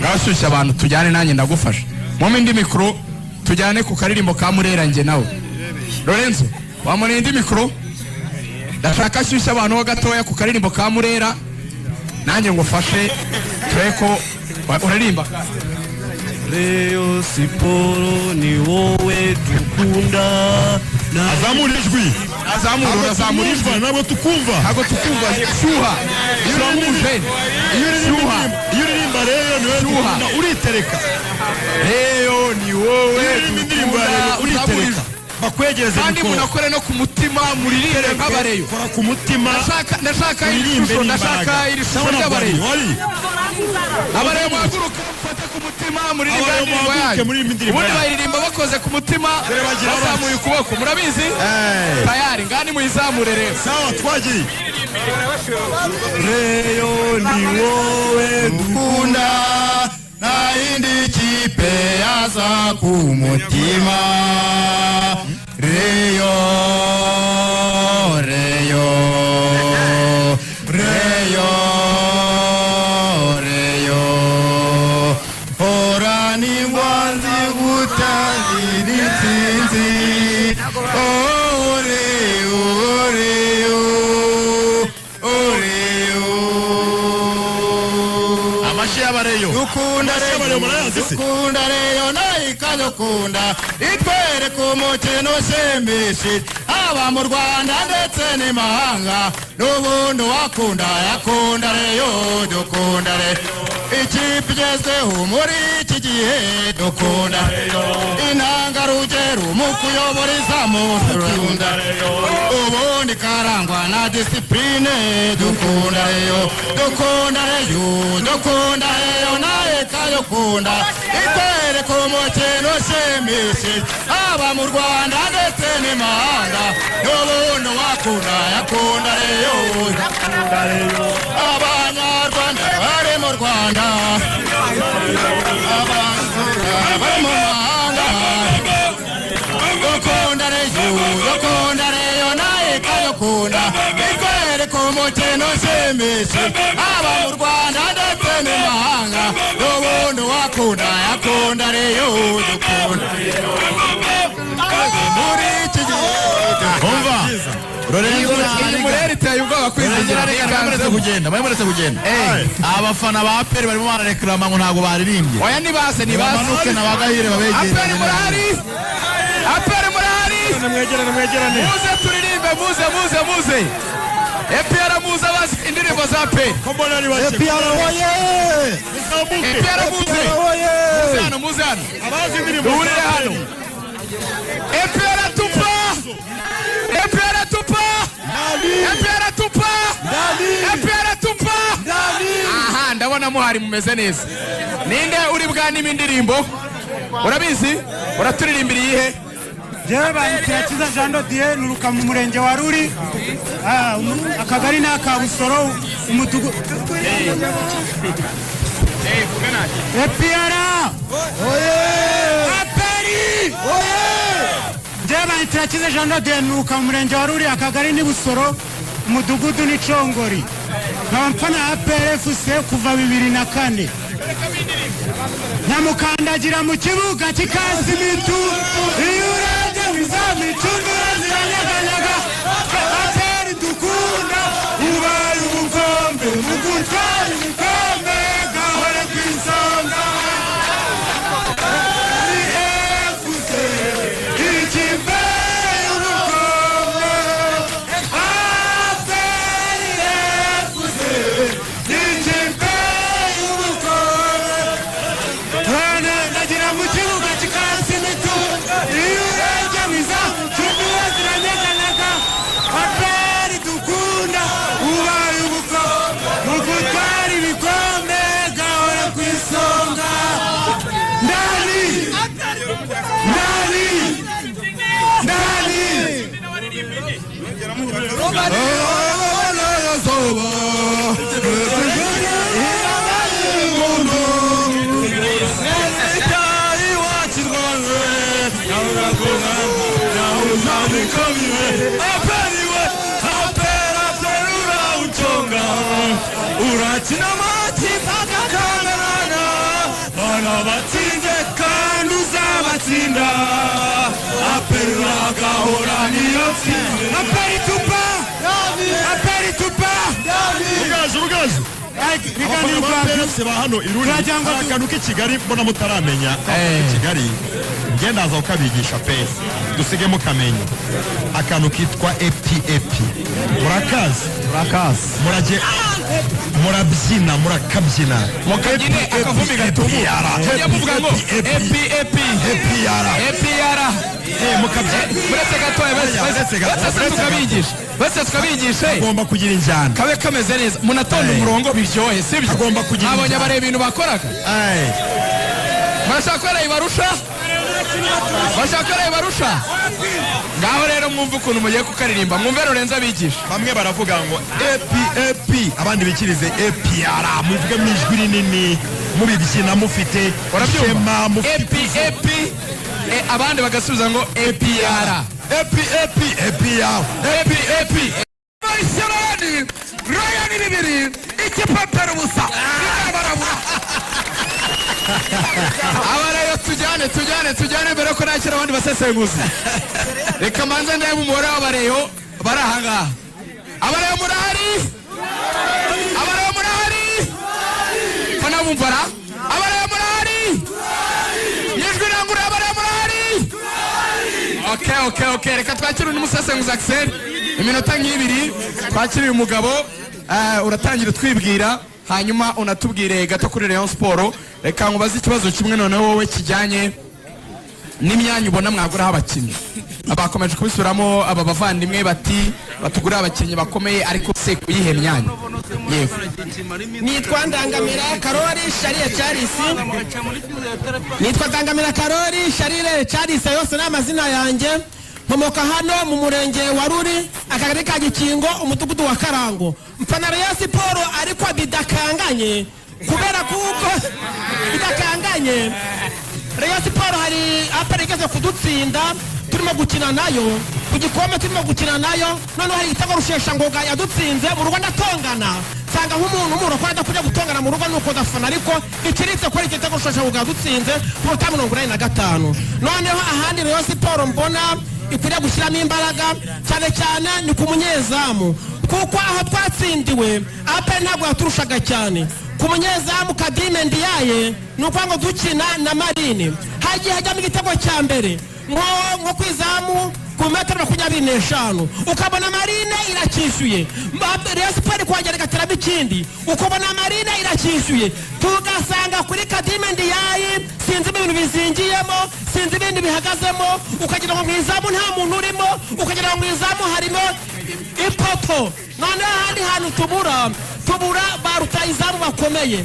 Ngashyushya abantu tujyane nanjye ndagufasha. Mu indi mikro tujyane ku karirimbo ka Murera nge nawe. Lorenzo, wamuri indi mikro? Ndashaka shyushya abantu ho gatoya ku karirimbo ka Murera. Nanjye ngufashe tureko uririmba. Rayon Siporo ni wowe dukunda. Azamura ijwi. Azamura ijwi nabo tukumva. Ntabwo tukumva shuha. Iyo uririmba Rayon ni wowe dukunda uritereka. Rayon ni wowe dukunda uritereka. Bakwegereze kandi munakore no ku mutima muririmbe nk'abareyo. Kora ku mutima. Ndashaka iri shusho ry'abareyo. Abareyo muhaguruka mufate ku mutima muririmbe indirimbo yanyu. Ubundi baririmba bakoze ku mutima bazamuye ukuboko. Murabizi? Tayari ngani muyizamure rero. Sawa twagiye. Rayon ni wowe dukunda. Na indi kipe yaza ku mutima. Rayon, Rayon, Rayon, Rayon. Orani mwanzi gutangiri tinzi. Ore, ore, ore. Amashi y'abareyo. Dukunda Rayon ikadukunda. Itwere ku mukino ushimishije haba mu Rwanda ndetse n'imahanga. N'ubundi wakunda yakunda Rayon. Dukunda Rayon ikipe igezweho muri iki gihe. Dukunda Rayon intangarugero mu kuyobora izamu. Dukunda Rayon ubundi karangwa na disipline. Dukunda Rayon, dukunda Rayon, dukunda Rayon naye kayokunda. Itere ku mukino ushimishije haba mu Rwanda ndetse n'imahanga. N'ubundi wakunda yakunda Rayon. Abanyarwanda bari mu Rwanda, bari mu mahanga. Dukunda Rayon, dukunda Rayon naye kayokunda. Itere ku mukino ushimishije haba mu Rwanda ndetse n'imahanga. N'ubundi wakunda yakunda Rayon. Dukunda muri iki gihe. Umva Lorenzo Murera iteye ubwoba kwizigira bayimuretse kugenda. Abafana ba APR barimo barareklama ngo ntago baririmbye. Oya nibaze Bamanuke nabagahire babegere. APR murahari. Mwegerane. Muze turirimbe muze. APR muze basi indirimbo za APR. Kombona ari bake. APR oye. APR muze. Muze hano. Abazi indirimbo. Duhurire hano. APR tupa. Aha ndabona muhari mumeze neza. Ninde uri bwanime indirimbo? Urabizi? Uraturirimbira iyihe? Jewe Kirakiza Jean de Dieu nuruka mu murenge wa Ruri. Akagari n'akabusoro umutugu. APR. Oye. APR. Oye. Jewe Kirakiza Jean de Dieu nuruka mu murenge wa Ruri akagari ni Busoro umudugudu ni Congori. Kampana APR FC kuva 2004. Nyamukandagira mu kibuga kikazimitu. Iyuraje wizami tundura ziranyaganyaga. APR dukunda ubaye ubukombe mugutwara ibikombe gahore kwisonga. warabatsinze kandi uzabatsinda aperura agahora niyo tsinze aperi tupa ugazu biganiro ba hano iruri akantu k'ikigali mbona mutaramenya kigali ngenda aza ukabigisha pe dusigemo kamenyo akantu kitwa epi murakazi murabyina murakabyina mukagine akavumi gatumura mujya muvuga ngo epiyara muretse gatoya bose tukabigisha agomba kugira injyana kabe kameze neza munatonda umurongo biryohe sibyo agomba kugira abonye bareba ibintu bakoraga barashaka barusha ngaho rero mwumve ukuntu mugiye kukaririmba mwumve Lorenzo abigisha bamwe baravuga ngo epi abandi bikirize epiyara muvuge mu ijwi rinini mubibyina mufite shema mufite epi abandi bagasubiza ngo epiyara epi Barcelona Ryan bibiri ikipapera ubusa barabura abarayo tujyane mbere ko nakira abandi basesenguzi reka manze ndaye umubare w'abareyo bari ahangaha abareyo murahari fana bumvara abareyo murahari yijwi nangura abareyo murahari okay reka twakire undi musesenguzi Axel iminota nk'ibiri twakiriye umugabo uratangira utwibwira hanyuma unatubwire gato kuri Rayon Sport reka nkubaze ikibazo kimwe none wowe kijyanye n'imyanya ubona mwaguraho abakinnyi abakomeje kubisubiramo aba bavandimwe bati batugura abakinnyi bakomeye ariko se kuyihe myanya yego nitwa Ndangamira Karori Sharie Charles yose n'amazina yanjye nkomoka hano mu murenge wa Ruri akagari ka Gikingo umudugudu wa Karango mfana Rayon Sport ariko bidakanganye kubera kuko bidakanganye Rayon Sport hari aperigeze kudutsinda turimo gukina nayo ku gikombe turimo gukina nayo none hari igitego rushesha ngoga yadutsinze mu Rwanda tongana sanga nk'umuntu umuro kwenda kujya gutongana mu rugo nuko dafana ariko ikiritse ko igitego rushesha ngoga yadutsinze ku 55 noneho ahandi Rayon Sport mbona ikwiriye gushyiramo imbaraga cyane ni ku munyezamu kuko aho twatsindiwe ape ntabwo yaturushaga cyane ku munyezamu Kadime Ndiaye nuko ngo dukina na Marine hagiye hajyamo igitego cya mbere nko kwizamu ku metero 25 ukabona Marine irakishuye Rayon Sport kwagera gateramo ikindi ukabona Marine irakishuye tugasanga kuri Kadime Ndiaye sinzi ibintu bizingiyemo sinzi ibindi bihagazemo ukagira ngo mwizamu nta muntu urimo ukagira ngo mwizamu harimo ipoto none handi hantu tubura barutayizamu bakomeye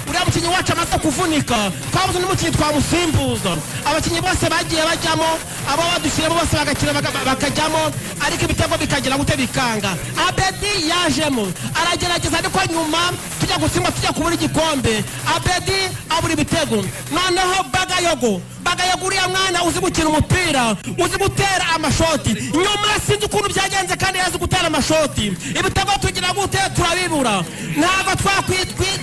uriya mukinnyi wacu amaze kuvunika twabuze n'umukinnyi twamusimbuza abakinnyi bose bagiye bajyamo abo badushyiramo bose bagakina bakajyamo ariko ibitego bikagira gute bikanga Abedi yajemo aragerageza ariko nyuma tujya gutsindwa tujya kubura igikombe Abedi abura ibitego noneho Bagayogo uriya mwana uzi gukina umupira uzi gutera amashoti nyuma sinzi ukuntu byagenze kandi yazi gutera amashoti ibitego tugira gute turabibura ntabwo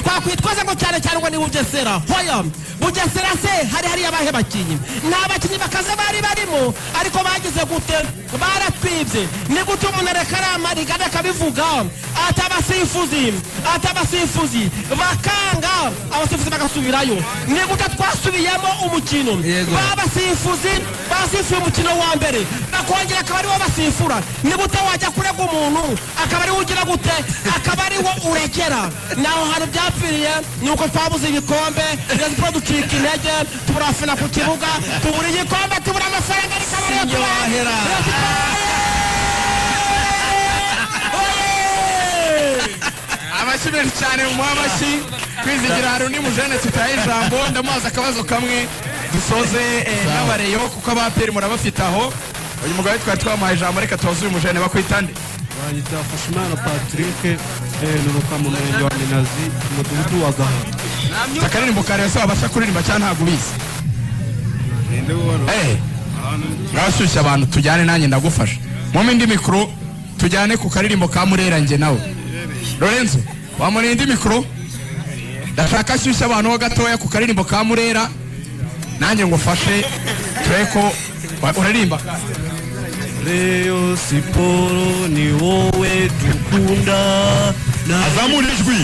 twakwitwaza ngo cyane ngo ni Bugesera hoya Bugesera se hari abahe bakinyi n'abakinyi bakaze bari barimo ariko bagize gute baratwibye ni gute umuntu arekara rigana kabivuga atabasifuzi bakanga abasifuzi bagasubirayo ni gute twasubiyemo umukino babasifuye umukino wa mbere bakongera akaba ari wo basifura ni gute wajya kurega umuntu akaba ari wo ugira gute akaba ari wo urekera naho hari byapfiriye nuko twabuze ibikombe Rayon Sport ducika intege turafina ku kibuga tubura igikombe tubura amafaranga rikabara abashimira cyane mu mamashi kwizigira hari undi mujene tutaye ijambo ndamubaza akabazo kamwe dusoze n'abareyo kuko abaperi murabafite aho uyu mugabo twari twamuhaye ijambo reka tubaze uyu mujene bakwitande Bayita Fashimana Patrick nuruka mu murenge wa Minazi umudugudu wa Gahanga akaririmbo kare se wabasha kuririmba cyane ntabwo ubizi ngabashyushya abantu tujyane nanjye ndagufasha mu indi mikoro tujyane ku karirimbo ka Murera nge nawe Lorenzo wamura indi mikoro ndashaka shyushya abantu ho gatoya ku karirimbo ka Murera nanjye ngo fashe tureko uririmba Rayon Siporo ni wowe dukunda azamura ijwi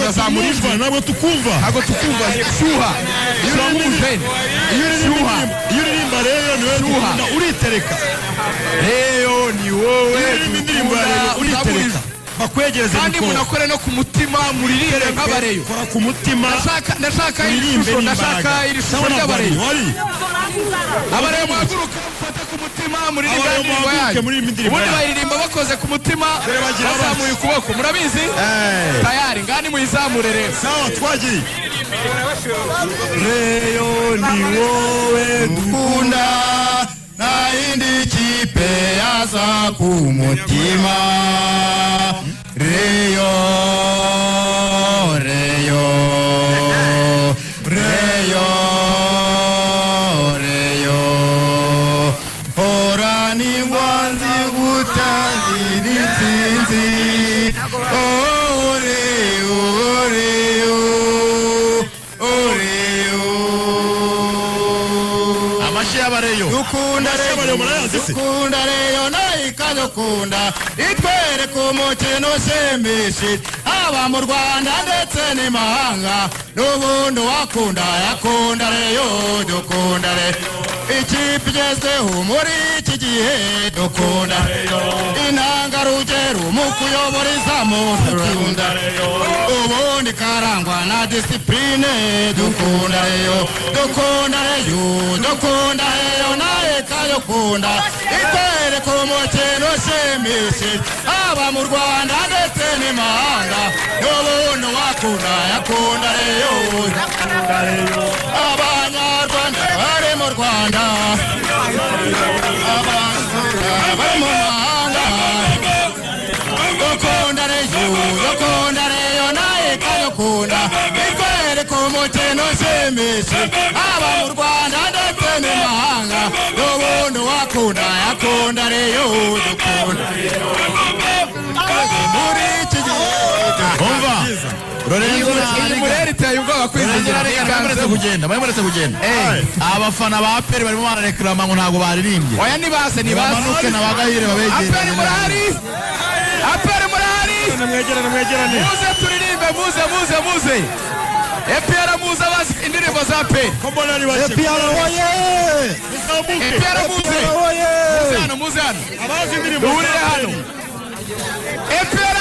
azamura ijwi ntabwo tukumva shyuha iyo uririmba rero niwe dukunda uritereka Rayon ni wowe dukunda uritereka bakwegereze kandi munakore no ku mutima muririmbe nk'abareyo kora ku mutima ndashaka ishusho ndashaka iri shusho ry'abareyo abareyo muhaguruka mufate ku mutima muririmbe indirimbo yanyu ubundi bayiririmba bakoze ku mutima bazamuye ukuboko murabizi tayari ngani muyizamure rero sawa twagiye Rayon ni wowe dukunda na indi kipe yaza ku mutima Rayon Rayon Rayon Rayon horani ngwanzi gutangira intsinzi dukunda Rayon nayo ikadukunda itwereka umukino ushimishije haba mu Rwanda ndetse n'imahanga n'ubundi wakunda yakunda Rayon dukunda Rayon ikipe igezweho muri iki gihe dukunda intangarugero mu kuyobora izamu dukunda ubundi karangwa na disipurine dukunda Rayon dukunda Rayon dukunda Rayon nayo ikadukunda itwereka umukino ushimishije haba mu Rwanda ndetse n'imahanga n'ubundi wakunda yakunda Rayon abanyarwanda bari mu Rwanda bari mu mahanga dukunda Rayon nayo ikadukunda itwereka umukino ushimishije haba mu Rwanda ndetse n'imahanga n'ubundi wakunda yakunda Rayon dukunda muri iki gihe umva Lorenzo Murera iteye ubwoba kwizigira barimo kugenda abafana ba APR barimo barareklama ngo ntago baririmbye oya nibaze bamanuke na bagahire babegere APR murahari mwegerane muze turirimbe muze APR muze abazi indirimbo za APR APR muze hano abazi indirimbo duhurire hano APR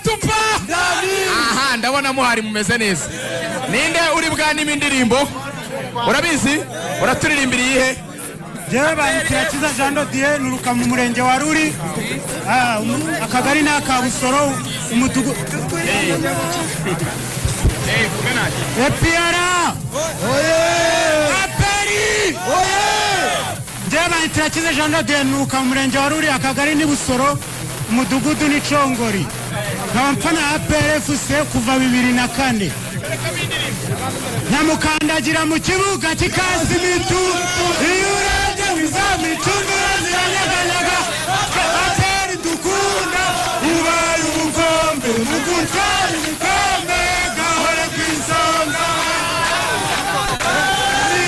tupa aha ndabona muhari mumeze neza ninde uri bwanime indirimbo urabizi uraturirimbira iyihe jewe Bayitirakiza Jean de Dieu nuruka mu murenge wa Ruri akagari n'aka Busoro umudugu APR jewe Bayitirakiza Jean de Dieu nuruka mu murenge wa Ruri akagari ni Busoro umudugudu ni Congori nkaba mpana APR FC kuva 2004 nyamukandagira mu kibuga kikasi mitu iyo urebye wizamu icundura ziranyaganyaga APR dukunda ubaye umukombe mu gutwara ibikombe gahore ku isonga ni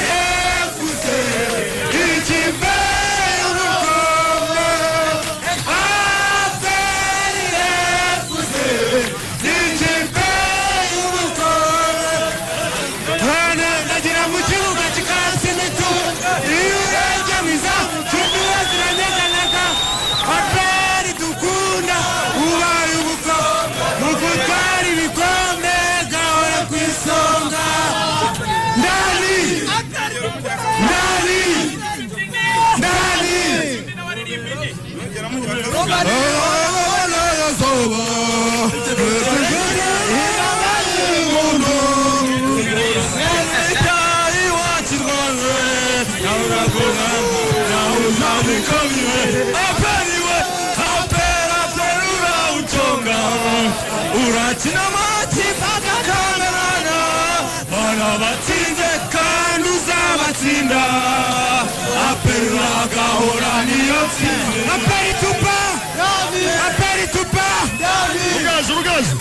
FC ikipe y'ubukombe APR FC ikipe y'ubukombe ndagira mu kibuga kikasi mitu iyo urebye wizamu icundura ziranyaganyaga APR dukunda ubaye umukombe mu gutwara ibikombe gahora ku isonga ndani urakina amakipe agakangarana barabatsinze kandi uzabatsinda APR agahora niyo tsinze APR tupa aperi tupa Rugaju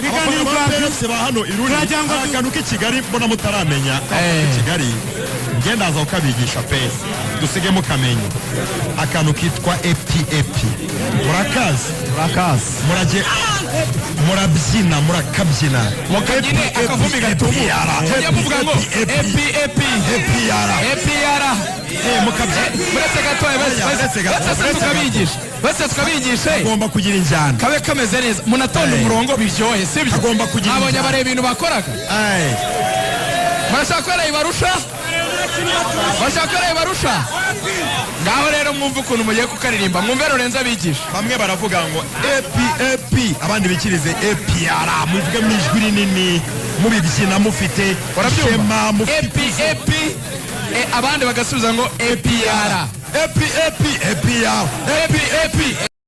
abafana ba PFC ba hano iruri hari akantu k'i Kigali mbona mutaramenya k'i Kigali ndaza ukabigisha pe dusige mukamenya akantu kitwa epi murakazi muraje murabyina murakabyina mukabyine akavumi gatumuye muvuga ngo epi yara muretse gatoya bose tukabigishe agomba kugira injyana kabe kameze neza munatonda umurongo biryohe sibyo agomba kugira abonye bareba ibintu bakoraga murashaka ko barusha ngaho rero mwumva ukuntu mugiye kukaririmba mwumve Lorenzo abigisha bamwe baravuga ngo epi abandi bikirize epiara muvuge mu ijwi rinini mubibyina mufite ishema mufite epi abandi bagasubiza ngo epiara epi